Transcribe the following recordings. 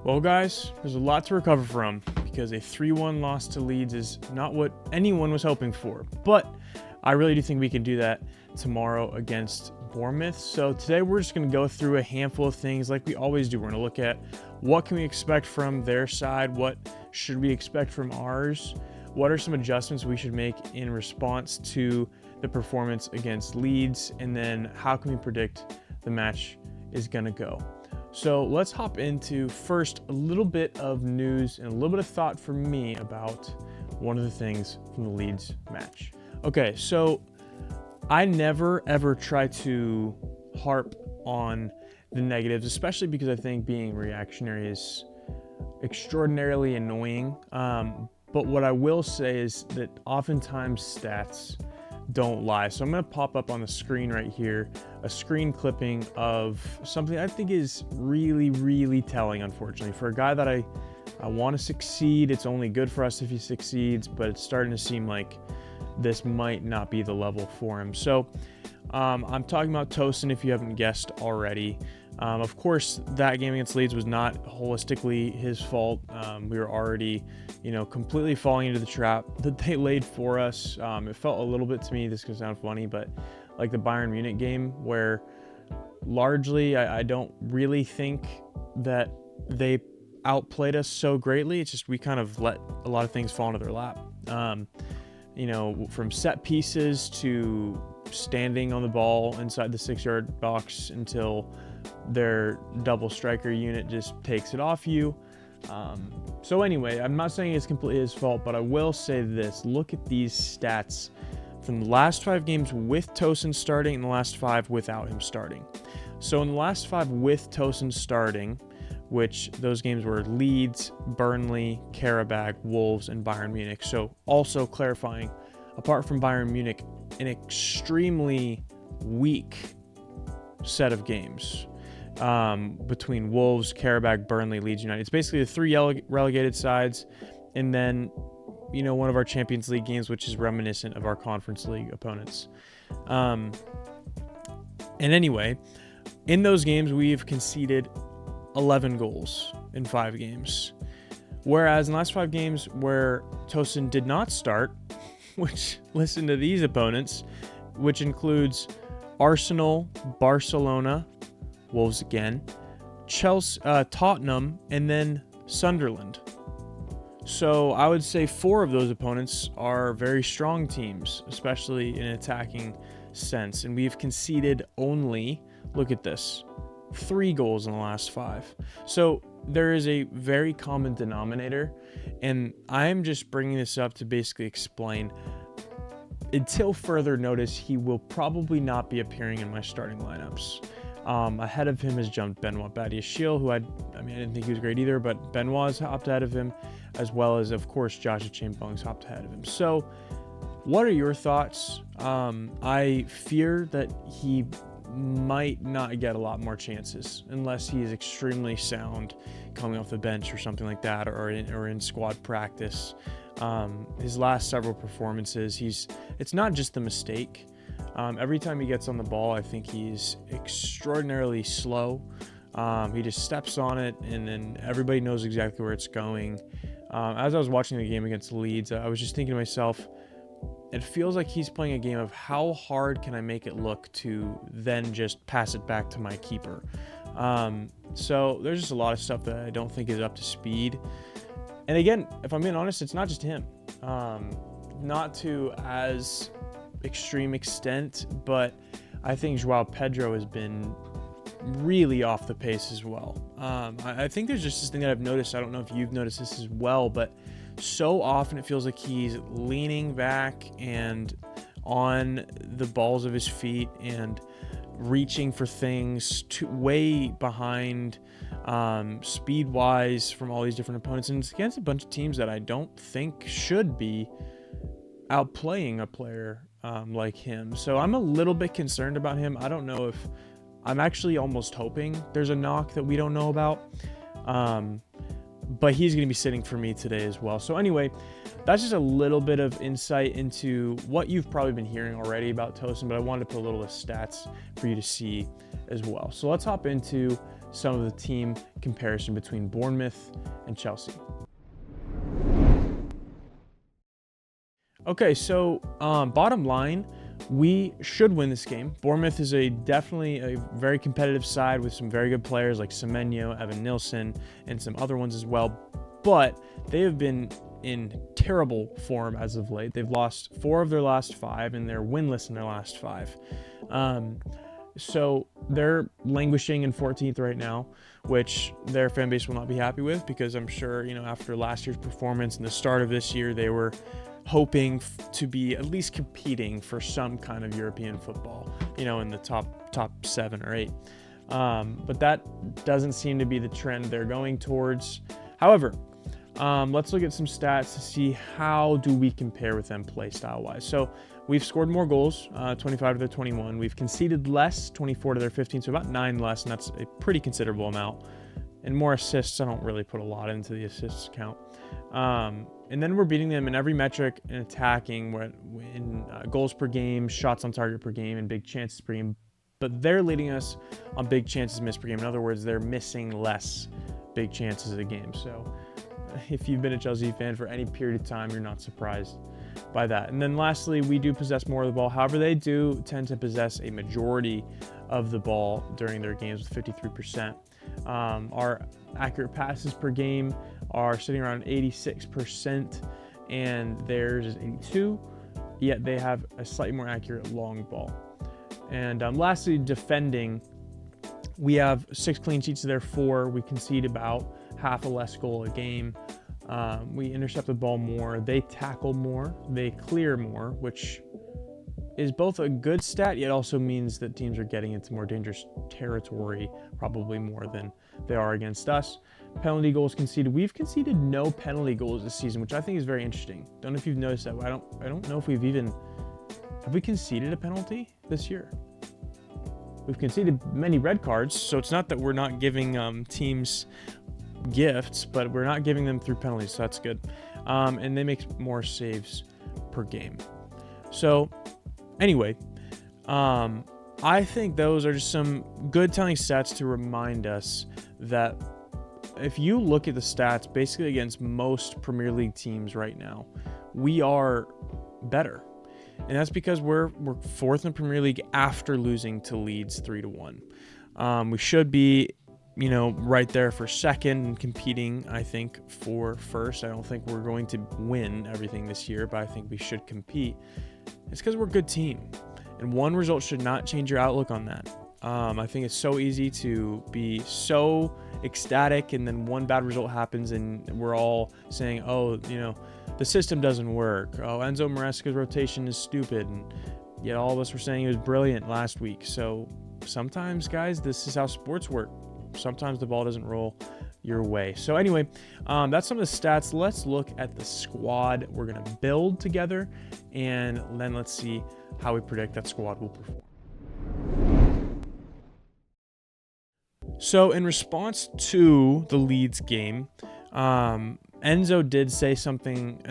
Well, guys, there's a lot to recover from because a 3-1 loss to Leeds is not what anyone was hoping for. But I really do think we can do that tomorrow against Bournemouth. So today we're just going to go through a handful of things like we always do. We're going to look at what can we expect from their side, what should we expect from ours, what are some adjustments we should make in response to the performance against Leeds, and then how can we predict the match is going to go. So let's hop into first a little bit of news and a little bit of thought from me about one of the things from the Leeds match. Okay, so I never ever try to harp on the negatives, especially because I think being reactionary is extraordinarily annoying. But what I will say is that oftentimes stats don't lie. So I'm going to pop up on the screen right here a screen clipping of something I think is really, really telling, unfortunately. For a guy that I want to succeed, it's only good for us if he succeeds, but it's starting to seem like this might not be the level for him. So I'm talking about Tosin, if you haven't guessed already. Of course, that game against Leeds was not holistically his fault. We were already, completely falling into the trap that they laid for us. It felt a little bit to me, this could sound funny, but like the Bayern Munich game, where largely I don't really think that they outplayed us so greatly. It's just we kind of let a lot of things fall into their lap. From set pieces to standing on the ball inside the 6-yard box until their double striker unit just takes it off you. So anyway, I'm not saying it's completely his fault, but I will say this. Look at these stats from the last 5 games with Tosin starting and the last 5 without him starting. So in the last 5 with Tosin starting, which those games were Leeds, Burnley, Karabakh, Wolves, and Bayern Munich. So also clarifying, apart from Bayern Munich, an extremely weak set of games between Wolves, Karabakh, Burnley, Leeds United. It's basically the 3 relegated sides, and then one of our Champions League games, which is reminiscent of our Conference League opponents. And anyway, in those games, we've conceded 11 goals in 5 games. Whereas in the last 5 games where Tosin did not start, which, listen to these opponents, which includes Arsenal, Barcelona, Wolves again, Chelsea, Tottenham, and then Sunderland. So I would say 4 of those opponents are very strong teams, especially in an attacking sense. And we've conceded only, look at this, 3 goals in the last 5. So there is a very common denominator, and I'm just bringing this up to basically explain, until further notice, he will probably not be appearing in my starting lineups. Ahead of him has jumped Benoit Badiashile, who I didn't think he was great either, but Benoit's hopped ahead of him, as well as, of course, Joshua Chimpong's hopped ahead of him. So what are your thoughts? I fear that he might not get a lot more chances unless he is extremely sound coming off the bench or something like that, or in squad practice. His last several performances, it's not just the mistake. Every time he gets on the ball, I think he's extraordinarily slow. He just steps on it, and then everybody knows exactly where it's going. As I was watching the game against Leeds, I was just thinking to myself, it feels like he's playing a game of how hard can I make it look to then just pass it back to my keeper. So there's just a lot of stuff that I don't think is up to speed. And again, if I'm being honest, it's not just him. Not to as extreme extent, but I think Joao Pedro has been really off the pace as well. I think there's just this thing that I've noticed. I don't know if you've noticed this as well, but so often it feels like he's leaning back and on the balls of his feet and reaching for things way behind speed-wise from all these different opponents. And it's against a bunch of teams that I don't think should be outplaying a player like him. So I'm a little bit concerned about him. I don't know if I'm actually almost hoping there's a knock that we don't know about. but he's going to be sitting for me today as well. So anyway, that's just a little bit of insight into what you've probably been hearing already about Tosin, but I wanted to put a little of stats for you to see as well. So let's hop into some of the team comparison between Bournemouth and Chelsea. Okay, so bottom line, we should win this game. Bournemouth is definitely a very competitive side with some very good players like Semenyo, Evan Nilsson, and some other ones as well. But they have been in terrible form as of late. They've lost 4 of their last 5, and they're winless in their last 5. So they're languishing in 14th right now, which their fan base will not be happy with, because I'm sure, after last year's performance and the start of this year, they were hoping to be at least competing for some kind of European football, in the top 7 or 8. But that doesn't seem to be the trend they're going towards. However, let's look at some stats to see how do we compare with them play style wise. So we've scored more goals, 25 to their 21. We've conceded less, 24 to their 15, so about 9 less, and that's a pretty considerable amount. And more assists, I don't really put a lot into the assists count. And then we're beating them in every metric in attacking, in goals per game, shots on target per game, and big chances per game. But they're leading us on big chances missed per game. In other words, they're missing less big chances a game. So if you've been a Chelsea fan for any period of time, you're not surprised by that. And then lastly, we do possess more of the ball. However, they do tend to possess a majority of the ball during their games with 53%. Our accurate passes per game are sitting around 86%, and theirs is 82, yet they have a slightly more accurate long ball. And lastly, defending, we have 6 clean sheets to their 4. We concede about half a less goal a game. We intercept the ball more. They tackle more. They clear more, which is both a good stat, yet also means that teams are getting into more dangerous territory, probably more than they are against us. Penalty goals conceded. We've conceded no penalty goals this season, which I think is very interesting. Don't know if you've noticed that. I don't know if have we conceded a penalty this year? We've conceded many red cards, so it's not that we're not giving teams gifts, but we're not giving them through penalties, so that's good. And they make more saves per game. So anyway, I think those are just some good telling stats to remind us that if you look at the stats basically against most Premier League teams right now, we are better. And that's because we're 4th in Premier League after losing to Leeds 3-1. We should be, right there for 2nd and competing, I think, for 1st. I don't think we're going to win everything this year, but I think we should compete. It's because we're a good team. And one result should not change your outlook on that. I think it's so easy to be so ecstatic, and then one bad result happens and we're all saying, oh, the system doesn't work. Oh, Enzo Maresca's rotation is stupid. And yet all of us were saying it was brilliant last week. So sometimes, guys, this is how sports work. Sometimes the ball doesn't roll your way. So anyway, that's some of the stats. Let's look at the squad we're going to build together, and then let's see how we predict that squad will perform. So in response to the Leeds game, Enzo Maresca did say something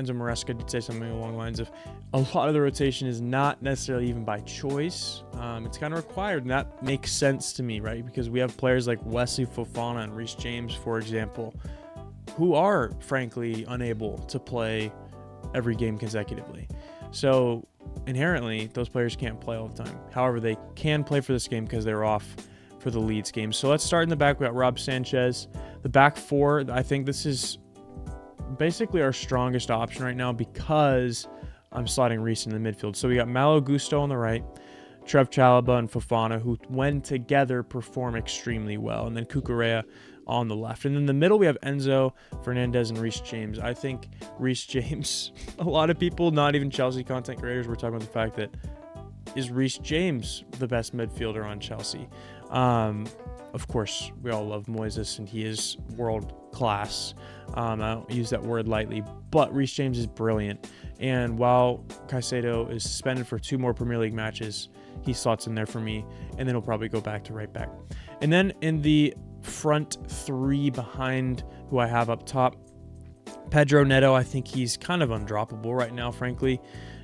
along the lines of a lot of the rotation is not necessarily even by choice. It's kind of required, and that makes sense to me, right? Because we have players like Wesley Fofana and Reece James, for example, who are frankly unable to play every game consecutively. So inherently, those players can't play all the time. However, they can play for this game because they're off for the Leeds game. So let's start in the back. We got Rob Sanchez. The back 4, I think this is basically our strongest option right now because I'm slotting Reece in the midfield. So we got Malo Gusto on the right, Trev Chalobah and Fofana, who when together perform extremely well, and then Cucurella on the left. And in the middle, we have Enzo Fernandez and Reece James. I think Reece James, a lot of people, not even Chelsea content creators, were talking about the fact that, is Reece James the best midfielder on Chelsea? Of course, we all love Moises, and he is world class. I don't use that word lightly, but Reece James is brilliant. And while Caicedo is suspended for 2 more Premier League matches, he slots in there for me, and then he'll probably go back to right back. And then in the front three behind who I have up top. Pedro Neto, I think he's kind of undroppable right now, frankly,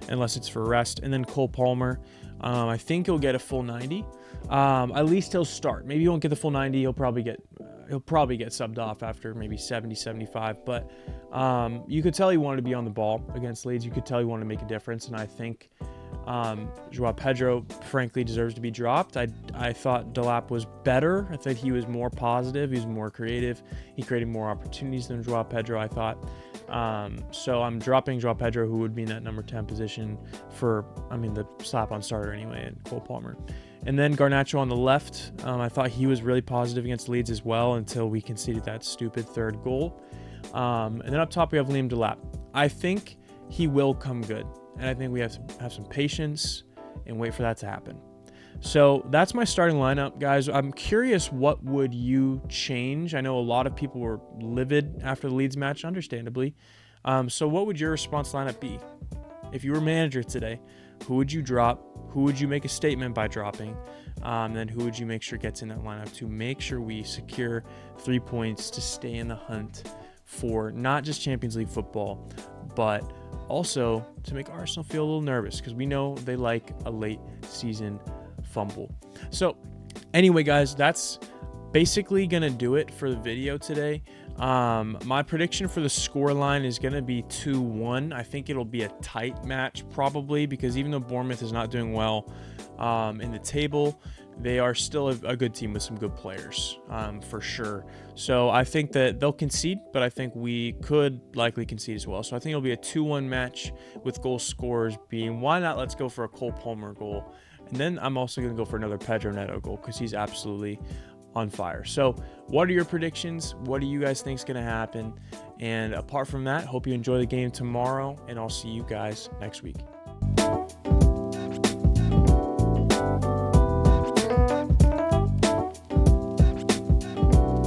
unless it's for rest. And then Cole Palmer, I think he'll get a full 90. At least he'll start. Maybe he won't get the full 90. He'll probably get subbed off after maybe 70, 75. But you could tell he wanted to be on the ball against Leeds. You could tell he wanted to make a difference. And I think Joao Pedro, frankly, deserves to be dropped. I thought Delap was better. I thought he was more positive. He was more creative. He created more opportunities than Joao Pedro, I thought. So I'm dropping Joao Pedro, who would be in that number 10 position for, the slap-on starter anyway, and Cole Palmer. And then Garnacho on the left. I thought he was really positive against Leeds as well until we conceded that stupid third goal. And then up top, we have Liam Delap. I think he will come good. And I think we have to have some patience and wait for that to happen. So that's my starting lineup, guys. I'm curious, what would you change? I know a lot of people were livid after the Leeds match, understandably. So what would your response lineup be? If you were manager today, who would you drop? Who would you make a statement by dropping? Then who would you make sure gets in that lineup to make sure we secure 3 points to stay in the hunt for not just Champions League football, but also to make Arsenal feel a little nervous, because we know they like a late season fumble. So anyway, guys, that's basically gonna do it for the video today. My prediction for the score line is gonna be 2-1. I think it'll be a tight match probably, because even though Bournemouth is not doing well in the table, they are still a good team with some good players, for sure. So I think that they'll concede, but I think we could likely concede as well. So I think it'll be a 2-1 match with goal scorers being, why not, let's go for a Cole Palmer goal. And then I'm also going to go for another Pedro Neto goal, because he's absolutely on fire. So what are your predictions? What do you guys think is going to happen? And apart from that, hope you enjoy the game tomorrow, and I'll see you guys next week.